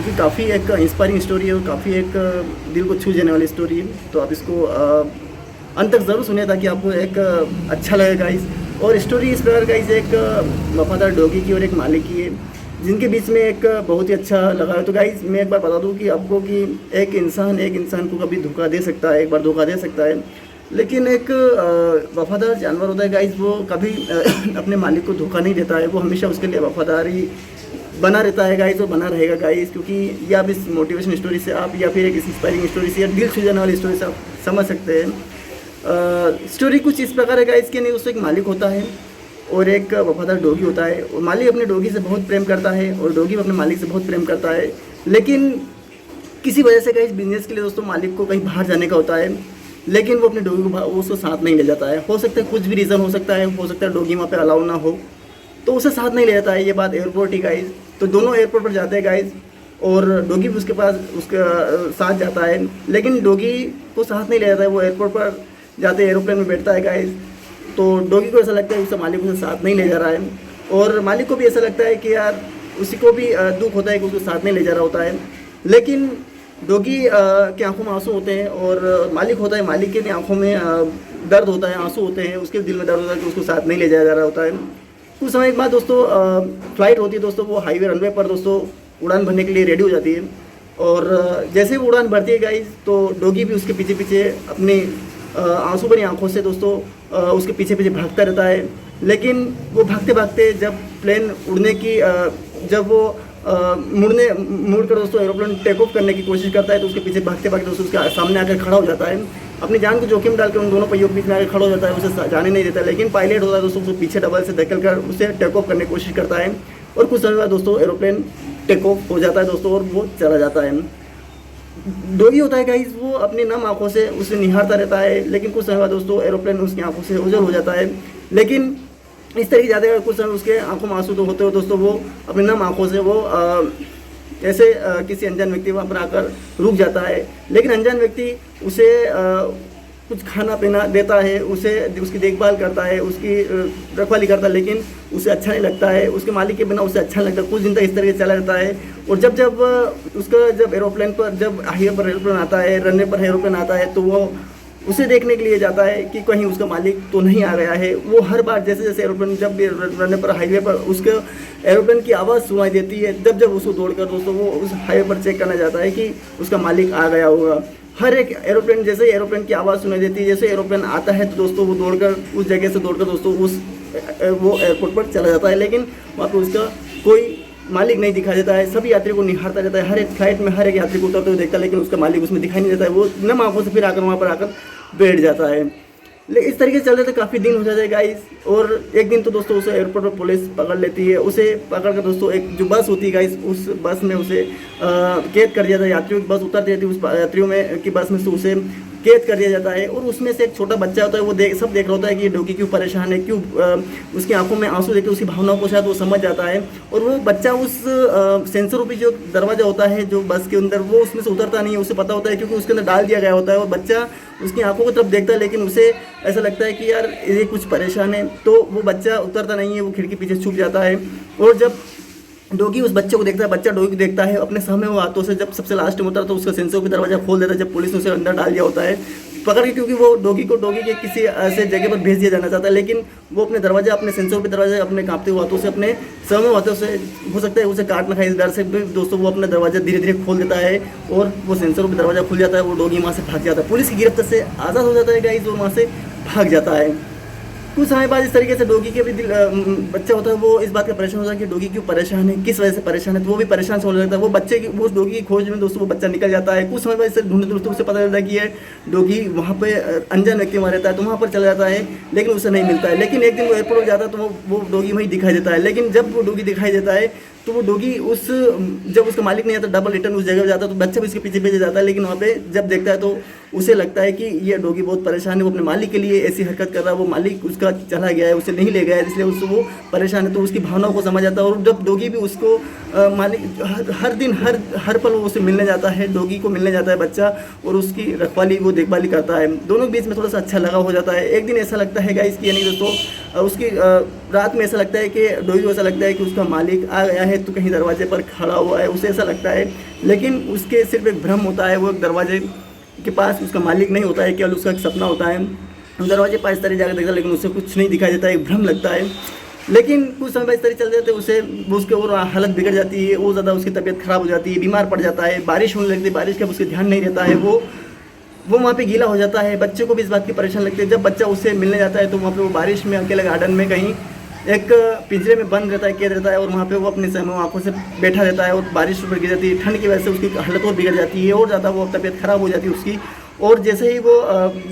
क्योंकि काफ़ी एक इंस्पायरिंग स्टोरी है और काफ़ी एक दिल को छू जाने वाली स्टोरी है। तो आप इसको अंत तक ज़रूर सुनिए ताकि आपको एक अच्छा लगेगा गाइस। और स्टोरी इस प्रकार गाइस एक वफादार डॉगी की और एक मालिक की है, जिनके बीच में एक बहुत ही अच्छा लगा है। तो गाइस मैं एक बार बता दूं कि आपको कि एक इंसान को कभी धोखा दे सकता है, एक बार धोखा दे सकता है, लेकिन एक वफादार जानवर होता है गाइस, वो कभी अपने मालिक को धोखा नहीं देता है। वो हमेशा उसके लिए वफादारी बना रहता है गाइस और बना रहेगा गाइस। क्योंकि या आप इस मोटिवेशन स्टोरी से आप या फिर एक इंस्पायरिंग स्टोरी से या दिल छू जाने वाली स्टोरी से आप समझ सकते हैं। स्टोरी कुछ इस प्रकार है गाइस कि नहीं, उसको एक मालिक होता है और एक वफादार डॉगी होता है। और मालिक अपने डॉगी से बहुत प्रेम करता है और डॉगी अपने मालिक से बहुत प्रेम करता है। लेकिन किसी वजह से गाइस बिजनेस के लिए दोस्तों मालिक को कहीं बाहर जाने का होता है, लेकिन वो अपने डॉगी को उसको साथ नहीं ले जाता है। हो सकता है कुछ भी रीज़न हो सकता है, हो सकता है डॉगी वहाँ पे अलाउ ना हो, तो उसे साथ नहीं ले जाता है। ये बात एयरपोर्ट ही गाइस। तो दोनों एयरपोर्ट पर जाते हैं गाइस और डॉगी भी उसके पास उसके साथ जाता है, लेकिन डॉगी को साथ नहीं ले जाता है। वो एयरपोर्ट पर जाते एरोप्लेन में बैठता है गाइस। तो डॉगी को ऐसा लगता है उसका मालिक उसे साथ नहीं ले जा रहा है, और मालिक को भी ऐसा लगता है कि यार उसी को भी दुख होता है कि उसको साथ नहीं ले जा रहा होता है। लेकिन डॉगी की आंखों में आंसू होते हैं और मालिक होता है, मालिक की आंखों में दर्द होता है, आंसू होते हैं, उसके दिल में दर्द होता है कि उसको साथ नहीं ले जाया जा रहा होता है। कुछ समय के बाद दोस्तों फ्लाइट होती है दोस्तों, वो हाईवे रनवे पर दोस्तों उड़ान भरने के लिए रेडी हो जाती है। और जैसे वो उड़ान भरती है गाइस, तो डॉगी भी उसके पीछे पीछे अपनी आंसू भरी आंखों से दोस्तों उसके पीछे पीछे भागता रहता है। लेकिन वो भागते भागते जब प्लेन उड़ने की जब वो मुड़ कर दोस्तों एरोप्लेन टेक ऑफ करने की कोशिश करता है, तो उसके पीछे भागते भागते दोस्तों उसके सामने आकर खड़ा हो जाता है। अपनी जान को जोखिम डालकर उन दोनों पहियों के बीच में आकर खड़ा हो जाता है, उसे जाने नहीं देता। लेकिन पायलट होता है दोस्तों, उसको पीछे डबल से धकेल कर उसे टेक ऑफ करने की कोशिश करता है। और कुछ समय बाद दोस्तों एरोप्लेन टेक ऑफ हो जाता है दोस्तों और वो चला जाता है। डॉगी होता है गाइस, वो अपनी नम आंखों से उसे निहारता रहता है। लेकिन कुछ समय बाद दोस्तों एरोप्लेन उसकी आंखों से ओझल हो जाता है। लेकिन इस तरीके जाते हैं कुछ समय उसके आंखों में आंसू तो होते हो दोस्तों, वो अपनी नम आंखों से वो ऐसे किसी अनजान व्यक्ति वहाँ पर आकर रुक जाता है। लेकिन अनजान व्यक्ति उसे कुछ खाना पीना देता है, उसे उसकी देखभाल करता है, उसकी रखवाली करता है, लेकिन उसे अच्छा नहीं लगता है। उसके मालिक के बिना उसे अच्छा नहीं लगता। कुछ दिन तक इस तरह से चला रहता है। और जब एरोप्लेन पर जब हाईवे पर एरोप्लेन आता है, रनवे पर एरोप्लेन आता है, तो वो उसे देखने के लिए जाता है कि कहीं उसका मालिक तो नहीं आ गया है। वो हर बार जैसे जैसे एरोप्लेन जब भी रनवे पर हाईवे पर उसके एरोप्लेन की आवाज़ सुनाई देती है, जब उसको दौड़कर दोस्तों वो उस हाईवे पर चेक करना चाहता है कि उसका मालिक आ गया होगा। हर एक एरोप्लेन जैसे एरोप्लेन की आवाज़ सुनाई देती है, जैसे एरोप्लेन आता है तो दोस्तों वो दौड़कर उस जगह से दौड़कर दोस्तों वो एयरपोर्ट पर चला जाता है। लेकिन वहाँ पर उसका कोई मालिक नहीं दिखाई देता है। सभी यात्री को निहारता रहता है, हर एक फ्लाइट में हर एक यात्री को उतरते हुए देखता है, लेकिन उसका मालिक उसमें दिखाई नहीं देता है। वो नम आंखों से फिर आकर वहाँ पर आकर बैठ जाता है। लेकिन इस तरीके से चल रहे थे, काफ़ी दिन हो जाते हैं गाइस। और एक दिन तो दोस्तों उसे एयरपोर्ट पर पुलिस पकड़ लेती है। उसे पकड़ कर दोस्तों एक जो बस होती है गाइस, उस बस में उसे कैद कर दिया जाता है। यात्रियों की बस उतरती रहती है, उस यात्रियों में की बस में से उसे कैद कर दिया जाता है। और उसमें से एक छोटा बच्चा होता है, वो सब देख रहा होता है कि ये डॉगी क्यों परेशान है, क्यों उसकी आंखों में आंसू देख के उसकी भावनाओं को शायद वो समझ जाता है। और वो बच्चा उस सेंसर रूपी जो दरवाज़ा होता है जो बस के अंदर, वो उसमें से उतरता नहीं है। उसे पता होता है क्योंकि उसके अंदर डाल दिया गया होता है। और बच्चा उसकी आंखों की तरफ देखता है, लेकिन उसे ऐसा लगता है कि यार ये कुछ परेशान है, तो वो बच्चा उतरता नहीं है, वो खिड़की पीछे छुप जाता है। और जब डॉगी उस बच्चे को देखता है, बच्चा डॉगी को देखता है अपने सामने, वो हाथों से जब सबसे लास्ट में होता है तो उसका सेंसर का दरवाजा खोल देता है। जब पुलिस ने उसे अंदर डाल दिया होता है पकड़ के, क्योंकि वो डॉगी के किसी ऐसे जगह पर भेज दिया जाना चाहता है। लेकिन वो अपने दरवाजा, अपने सेंसर पे दरवाजा अपने कांपते हुए हाथों से, अपने समय हाथों से, हो सकता है उसे काट ना खाए इस डर से भी दोस्तों, वो अपना दरवाजा धीरे धीरे खोल देता है और वो सेंसर पे दरवाजा खुल जाता है। वो डॉगी वहाँ से भाग जाता है, पुलिस की गिरफ्त से आज़ाद हो जाता है गाइस, और वहाँ से भाग जाता है। कुछ समय बाद इस तरीके से डॉगी के भी बच्चा होता है, वो इस बात का परेशान होता है कि डॉगी क्यों परेशान है, किस वजह से परेशान है। तो वो भी परेशान से होने लगता है। वो डॉगी की खोज में दोस्तों वो बच्चा निकल जाता है। कुछ समय बाद इसे ढूंढते दोस्तों उसे पता चलता है कि ये डॉगी वहाँ पे अनजान व्यक्ति वहाँ रहता है, तो वहाँ पर चला जाता है, लेकिन उसे नहीं मिलता है। लेकिन एक दिन वो एयरपोर्ट पर जाता है तो वो डॉगी वहीं दिखाई देता है। लेकिन जब वो डॉगी दिखाई देता है तो वो डॉगी जब उसका मालिक नहीं आता, डबल रिटर्न उस जगह पर जाता है, तो बच्चा भी इसके पीछे पीछे जाता है। लेकिन वहाँ पे जब देखता है तो उसे लगता है कि ये डॉगी बहुत परेशान है, वो अपने मालिक के लिए ऐसी हरकत कर रहा है, वो मालिक उसका चला गया है, उसे नहीं ले गया है, इसलिए उससे वो परेशान है। तो उसकी भावनाओं को समझ आता है। और जब डॉगी भी उसको मालिक हर दिन हर पल वो उसे मिलने जाता है, डॉगी को मिलने जाता है बच्चा, और उसकी रखवाली वो देखभाली करता है। दोनों के बीच में थोड़ा सा अच्छा लगा हो जाता है। एक दिन ऐसा लगता है गाइस कि यानी दोस्तों उसकी रात में ऐसा लगता है कि डॉगी को ऐसा लगता है कि उसका मालिक आ गया है, तो कहीं दरवाजे पर खड़ा हुआ है, उसे ऐसा लगता है। लेकिन उसके सिर्फ एक भ्रम होता है, वो एक दरवाजे के पास उसका मालिक नहीं होता है, केवल उसका एक सपना होता है। दरवाजे पास इस तरह जाकर देखता है, लेकिन उसे कुछ नहीं दिखाई देता है, एक भ्रम लगता है। लेकिन कुछ समय बाद इस तरह चल जाते उसे उसके और हालत बिगड़ जाती है, और ज़्यादा उसकी तबीयत ख़राब हो जाती है, बीमार पड़ जाता है, बारिश होने लगती है, बारिश का उसके ध्यान नहीं रहता है, वो वहाँ पे गीला हो जाता है। बच्चे को भी इस बात की परेशान लगती है। जब बच्चा उससे मिलने जाता है तो वहाँ पे वो बारिश में अकेले गार्डन में कहीं एक पिंजरे में बंद रहता है, कैद रहता है, और वहाँ पे वो अपने समय आँखों से बैठा रहता है, और बारिश ऊपर गिर जाती है। ठंड की वजह से उसकी हालत और बिगड़ जाती है, और ज़्यादा वो तबीयत ख़राब हो जाती है उसकी। और जैसे ही वो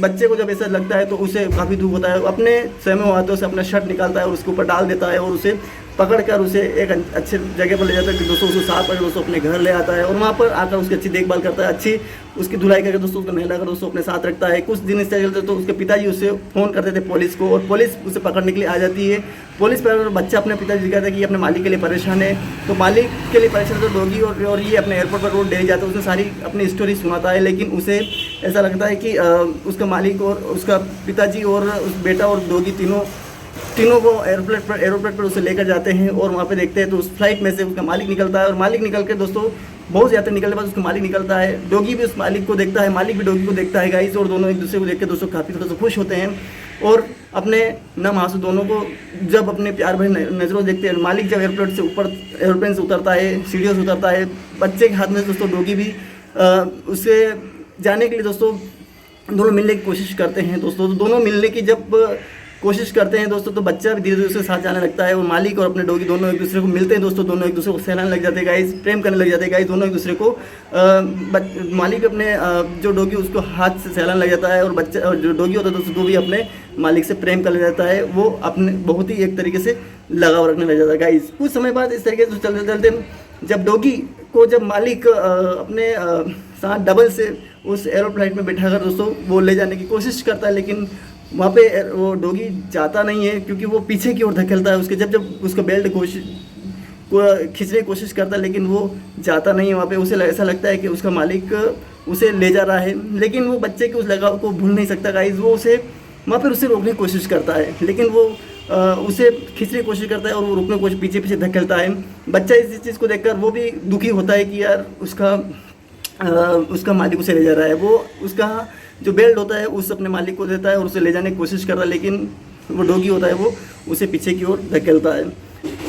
बच्चे को जब ऐसा लगता है तो उसे काफ़ी दुख होता है, अपने स्वयं हाथों से अपना शर्ट निकालता है और उसके ऊपर डाल देता है, और उसे पकड़कर उसे एक अच्छे जगह पर ले जाता है कि दोस्तों उसको साफ करके दोस्तों अपने घर ले आता है, और वहाँ पर आकर उसकी अच्छी देखभाल करता है, अच्छी उसकी धुलाई करके दोस्तों उसको नहलाकर दोस्तों अपने साथ रखता है। कुछ दिन इस तरह चलते तो उसके पिताजी उसे फ़ोन करते थे पुलिस को, और पुलिस उसे पकड़ने के लिए आ जाती है। पुलिस पर बच्चा अपने पिताजी दिखाता है कि अपने मालिक के लिए परेशान है, तो मालिक के लिए परेशान तो डॉगी और ये अपने एयरपोर्ट पर रोड ले जाता है, उसने सारी अपनी स्टोरी सुनाता है। लेकिन उसे ऐसा लगता है कि उसका मालिक और उसका पिताजी और उस बेटा और डॉगी तीनों को एरोप्लेन पर उसे लेकर जाते हैं, और वहाँ पे देखते हैं तो उस फ्लाइट में से उसका मालिक निकलता है, और मालिक निकल के दोस्तों बहुत ज़्यादा निकलने के बाद उसका मालिक निकलता है। डॉगी भी उस मालिक को देखता है, मालिक भी डॉगी को देखता है गाइस, और दोनों एक दूसरे को देख के दोस्तों काफ़ी थोड़ा सा खुश होते हैं, और अपने नम आंसू दोनों को जब अपने प्यार भरी नज़रों देखते हैं। मालिक जब एरोप्लेन से उतरता है, सीढ़ियों से उतरता है, बच्चे के हाथ में दोस्तों डॉगी भी उससे जाने के लिए दोस्तों दोनों मिलने की कोशिश करते हैं दोस्तों। तो दोनों मिलने की जब कोशिश करते हैं दोस्तों, तो बच्चा भी धीरे धीरे उसके साथ जाने लगता है, और मालिक और अपने डॉगी दोनों एक दूसरे को मिलते हैं दोस्तों, दोनों एक दूसरे को सहलाने लग जाते हैं गाइस, प्रेम करने लग जाते हैं गाइस दोनों एक दूसरे को। मालिक अपने जो डॉगी उसको हाथ से सहलाने लग जाता है, और बच्चा जो डॉगी होता है दोस्तों वो भी अपने मालिक से प्रेम करने लग जाता है, वो अपने बहुत ही एक तरीके से लगाव रखने लग जाता है गाइस। कुछ समय बाद इस तरीके से चलते चलते जब डॉगी को जब मालिक अपने साथ डबल से उस एरोप्लेन में बैठाकर दोस्तों वो ले जाने की कोशिश करता है, लेकिन वहाँ पे वो डॉगी जाता नहीं है, क्योंकि वो पीछे की ओर धकेलता है उसके। जब उसका बेल्ट खींचने की कोशिश करता है, लेकिन वो जाता नहीं है वहाँ पे। उसे ऐसा लगता है कि उसका मालिक उसे ले जा रहा है, लेकिन वो बच्चे के उस लगाव को भूल नहीं सकता गाइस। वो उसे वहाँ पर उसे रोकने की कोशिश करता है, लेकिन वो उसे खींचने की कोशिश करता है, और वो रोकने की कोशिश पीछे पीछे धकेलता है। बच्चा इस चीज़ को देखकर वो भी दुखी होता है कि यार उसका मालिक उसे ले जा रहा है। वो उसका जो बेल्ट होता है उस अपने मालिक को देता है, और उसे ले जाने की कोशिश कर रहा है, लेकिन वो डॉगी होता है वो उसे पीछे की ओर धकेलता है।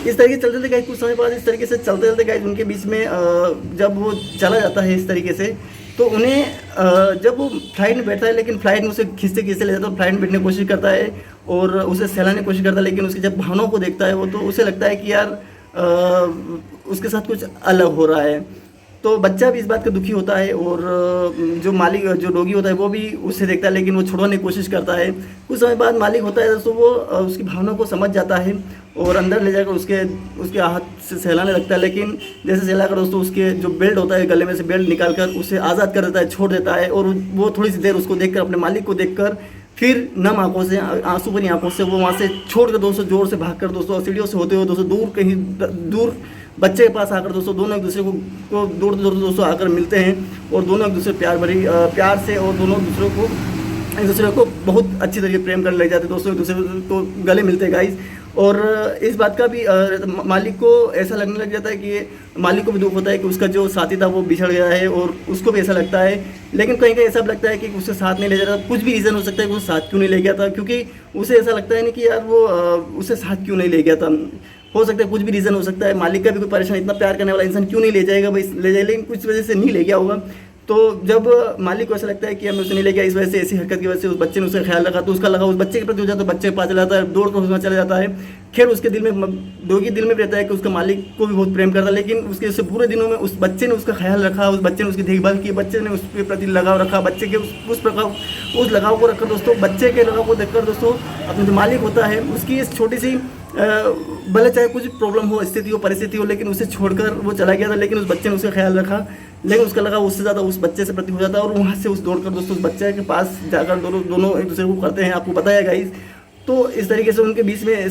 इस तरीके से चलते थे गाइस, कुछ समय बाद इस तरीके से चलते चलते गाइस उनके बीच में जब वो चला जाता है इस तरीके से, तो उन्हें जब वो फ्लाइट में बैठता है, लेकिन फ्लाइट में उसे खींचते खींचते ले जाता है, फ्लाइट में बैठने की कोशिश करता है और उसे सहलाने की कोशिश करता है, लेकिन उसकी जब भावनाओं को देखता है वो, तो उसे लगता है कि यार उसके साथ कुछ अलग हो रहा है। तो बच्चा भी इस बात का दुखी होता है, और जो डॉगी होता है वो भी उसे देखता है, लेकिन वो छुड़वाने की कोशिश करता है। कुछ समय बाद मालिक होता है तो वो उसकी भावनाओं को समझ जाता है, और अंदर ले जाकर उसके हाथ से सहलाने लगता है। लेकिन जैसे सहलाकर दोस्तों उसके जो बेल्ट होता है, गले में से बेल्ट निकाल कर उसे आज़ाद कर देता है, छोड़ देता है, और वो थोड़ी सी देर उसको देखकर, अपने मालिक को देखकर, फिर नम आंखों से, आंसू भरी आंखों से वो वहाँ से छोड़कर दोस्तों जोर से भागकर दोस्तों सीढ़ियों से होते हुए दोस्तों दूर बच्चे के पास आकर दोस्तों दोनों एक दूसरे को दूर दोस्तों आकर मिलते हैं, और दोनों एक दूसरे प्यार से, और दोनों एक दूसरे को बहुत अच्छी तरीके प्रेम करने लग जाते हैं दोस्तों, एक दूसरे को गले मिलते हैं गाइस। और इस बात का भी मालिक को ऐसा लगने लग जाता है कि मालिक को भी दुख होता है कि उसका जो साथी था वो बिछड़ गया है, और उसको भी ऐसा लगता है। लेकिन कहीं कहीं ऐसा लगता है कि उससे साथ नहीं ले जा रहा। कुछ भी रीज़न हो सकता है कि वो साथ क्यों नहीं ले गया था, क्योंकि उसे ऐसा लगता है नहीं कि यार वो उसे साथ क्यों नहीं ले गया था। हो सकता है कुछ भी रीज़न हो सकता है, मालिक का भी कोई परेशान, इतना प्यार करने वाला इंसान क्यों नहीं ले जाएगा भाई, ले जाए, लेकिन कुछ वजह से नहीं ले गया होगा। तो जब मालिक को ऐसा लगता है कि हमें उसे नहीं ले गया, इस वजह से ऐसी हरकत की वजह से उस बच्चे ने उसका ख्याल रखा, तो उसका लगा उस बच्चे के प्रति हो जाता है, तो बच्चे के पास चला जाता है, दौड़ कर उसमें चला जाता है। खैर उसके दिल में, डॉगी दिल में भी रहता है कि उसका मालिक को भी बहुत प्रेम करता है, लेकिन उसके पूरे दिनों में उस बच्चे ने उसका ख्याल रखा, उस बच्चे ने उसकी देखभाल की, बच्चे ने उसके प्रति लगाव रखा, बच्चे के उस लगाव को रखकर दोस्तों, बच्चे के लगाव को देखकर दोस्तों, अपने जो मालिक होता है उसकी इस छोटी सी भले चाहे कुछ प्रॉब्लम हो, स्थिति हो, परिस्थिति हो, लेकिन उसे छोड़कर वो चला गया था, लेकिन उस बच्चे ने उसका ख्याल रखा, लेकिन उसका लगा उससे ज़्यादा उस बच्चे से प्रति हो जाता है, और वहाँ से उस दौड़कर दोस्तों उस बच्चे के पास जाकर दोनों एक दूसरे को करते हैं, आपको पता है गाइस। तो इस तरीके से उनके बीच में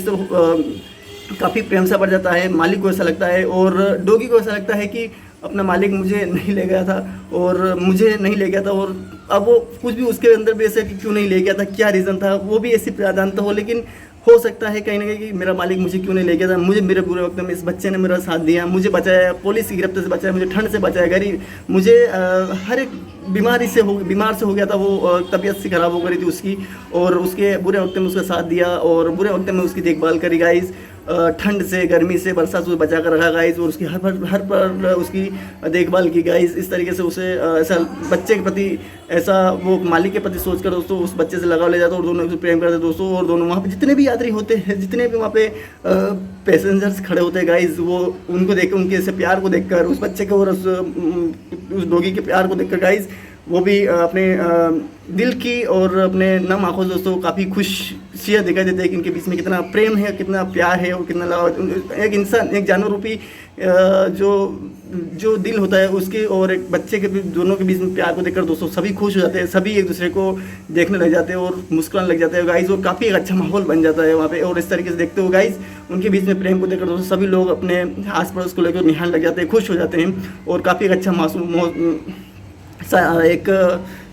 काफ़ी प्रेम सा बढ़ जाता है। मालिक को ऐसा लगता है, और डॉगी को ऐसा लगता है कि अपना मालिक मुझे नहीं ले गया था, और मुझे नहीं ले गया था, और अब वो कुछ भी उसके अंदर भी ऐसे कि क्यों नहीं ले गया था, क्या रीज़न था, वो भी ऐसी जानता हो, लेकिन हो सकता है कहीं ना कहीं कि मेरा मालिक मुझे क्यों नहीं ले गया था, मुझे मेरे बुरे वक्त में इस बच्चे ने मेरा साथ दिया, मुझे बचाया, पुलिस की गिरफ्त से बचाया, मुझे ठंड से बचाया, गरीब मुझे हर एक बीमार से हो गया था वो, तबीयत सी ख़राब हो गई थी उसकी, और उसके बुरे वक्त में उसका साथ दिया और बुरे वक्त में उसकी देखभाल करी गाइस, ठंड से, गर्मी से, बरसात से बचा कर रखा गाइस, और उसकी हर पर उसकी देखभाल की गाइस। इस तरीके से उसे ऐसा बच्चे के प्रति, ऐसा वो मालिक के प्रति सोचकर दोस्तों उस बच्चे से लगाव ले जाता है और दोनों प्रेम करते दोस्तों। और दोनों वहाँ पे जितने भी यात्री होते हैं, जितने भी वहाँ पे पैसेंजर्स खड़े होते हैं गाइस, वो उनको देख, उनके ऐसे प्यार को देखकर, उस बच्चे को और उस डॉगी के प्यार को देखकर गाइस, वो भी अपने दिल की और अपने नम आंखों से दोस्तों काफ़ी खुशियाँ दिखाई देते हैं कि इनके बीच में कितना प्रेम है, कितना प्यार है और कितना लगाव। एक इंसान, एक जानवर रूपी जो दिल होता है उसके और एक बच्चे के दोनों के बीच में प्यार को देखकर दोस्तों सभी खुश हो जाते हैं, सभी एक दूसरे को देखने लग जाते हैं और मुस्कुराने लग जाते हैं गाइस, और काफ़ी एक अच्छा माहौल बन जाता है वहाँ पे। और इस तरीके से देखते हो गाइस, उनके बीच में प्रेम को देखकर दोस्तों सभी लोग अपने आस पड़ोस को लेकर निहारने लग जाते हैं, खुश हो जाते हैं और काफ़ी एक अच्छा एक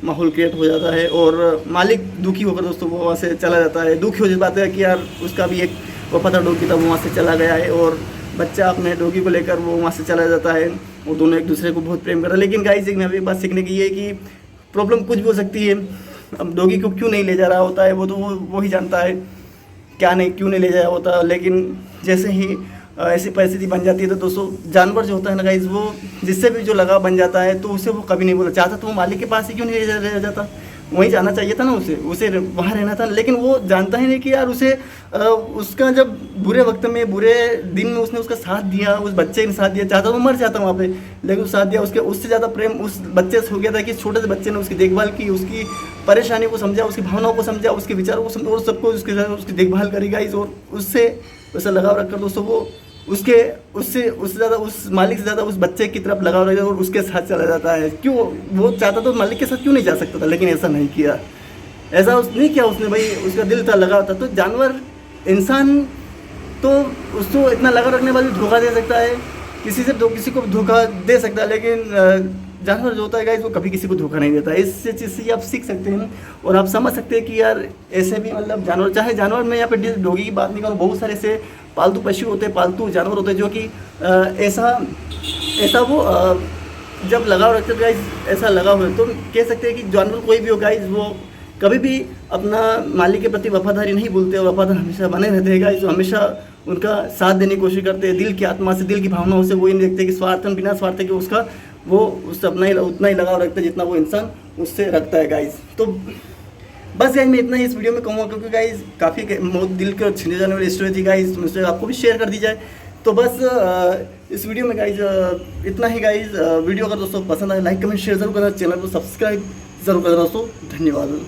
माहौल क्रिएट हो जाता है। और मालिक दुखी होकर दोस्तों वो वहाँ से चला जाता है, दुखी हो जाता है कि यार उसका भी एक वफादार डॉगी था, वो वहाँ से चला गया है, और बच्चा अपने डॉगी को लेकर वो वहाँ से चला जाता है और दोनों एक दूसरे को बहुत प्रेम करते हैं। लेकिन गाइस एक एक बात सीखने की है कि प्रॉब्लम कुछ भी हो सकती है, अब डॉगी को क्यों नहीं ले जा रहा होता है वो तो वो ही जानता है, क्या नहीं क्यों नहीं ले जाया होता। लेकिन जैसे ही ऐसी परिस्थिति बन जाती है तो दोस्तों जानवर जो होता है ना गाइस, वो जिससे भी जो लगाव बन जाता है तो उसे वो कभी नहीं बोला चाहता, तो वो मालिक के पास ही क्यों नहीं रह जाता, वहीं जाना चाहिए था ना उसे वहाँ रहना था। लेकिन वो जानता ही नहीं कि यार उसे उसका जब बुरे वक्त में, बुरे दिन में उसने उसका साथ दिया, उस बच्चे ने साथ दिया, चाहता तो मर जाता वहाँ पे, लेकिन साथ दिया, उसके उससे ज़्यादा प्रेम उस बच्चे से हो गया था कि छोटे से बच्चे ने उसकी देखभाल की, उसकी परेशानी को समझा, उसकी भावनाओं को समझा, उसके विचारों को समझा और सबको उसकी देखभाल करी गाइस। और उससे वैसा लगाव रखकर दोस्तों वो उससे ज़्यादा, उस मालिक से ज़्यादा उस बच्चे की तरफ लगाव रखता है और उसके साथ चला जाता है। क्यों वो चाहता तो मालिक के साथ क्यों नहीं जा सकता था, लेकिन ऐसा नहीं किया, ऐसा नहीं किया उसने भाई, उसका दिल था, लगाव था। तो जानवर, इंसान तो उसको इतना लगाव रखने वाले धोखा दे सकता है, किसी को धोखा दे सकता है, लेकिन जानवर जो होता है गाइस वो कभी किसी को धोखा नहीं देता है। इस चीज़ से आप सीख सकते हैं और आप समझ सकते हैं कि यार ऐसे भी मतलब जानवर, चाहे जानवर में यहाँ पे डॉगी की बात नहीं करूँ, बहुत सारे ऐसे पालतू पशु होते हैं, पालतू जानवर होते हैं जो कि ऐसा वो जब लगाव रखते हैं गाइस, ऐसा लगाव है तो कह सकते हैं कि जानवर कोई भी हो गाइस, वो कभी भी अपना मालिक के प्रति वफादारी नहीं भूलते और वफादार हमेशा बने रहते हैं गाइस, हमेशा उनका साथ देने की कोशिश करते हैं, दिल की आत्मा से, दिल की भावनाओं से। वो ये नहीं देखते कि स्वार्थन, बिना स्वार्थ के उसका वो उससे उतना ही लगाव रखता है जितना वो इंसान उससे रखता है गाइस। तो बस गाइस मैं इतना ही इस वीडियो में कहूँगा, क्योंकि गाइस काफ़ी बहुत दिल को छीने जाने वाली स्टोरी थी गाइस, तो मुझसे आपको भी शेयर कर दी जाए। तो बस इस वीडियो में गाइस इतना ही गाइस। वीडियो अगर दोस्तों पसंद आए लाइक कमेंट शेयर जरूर करना, चैनल को सब्सक्राइब जरूर करना दोस्तों। धन्यवाद।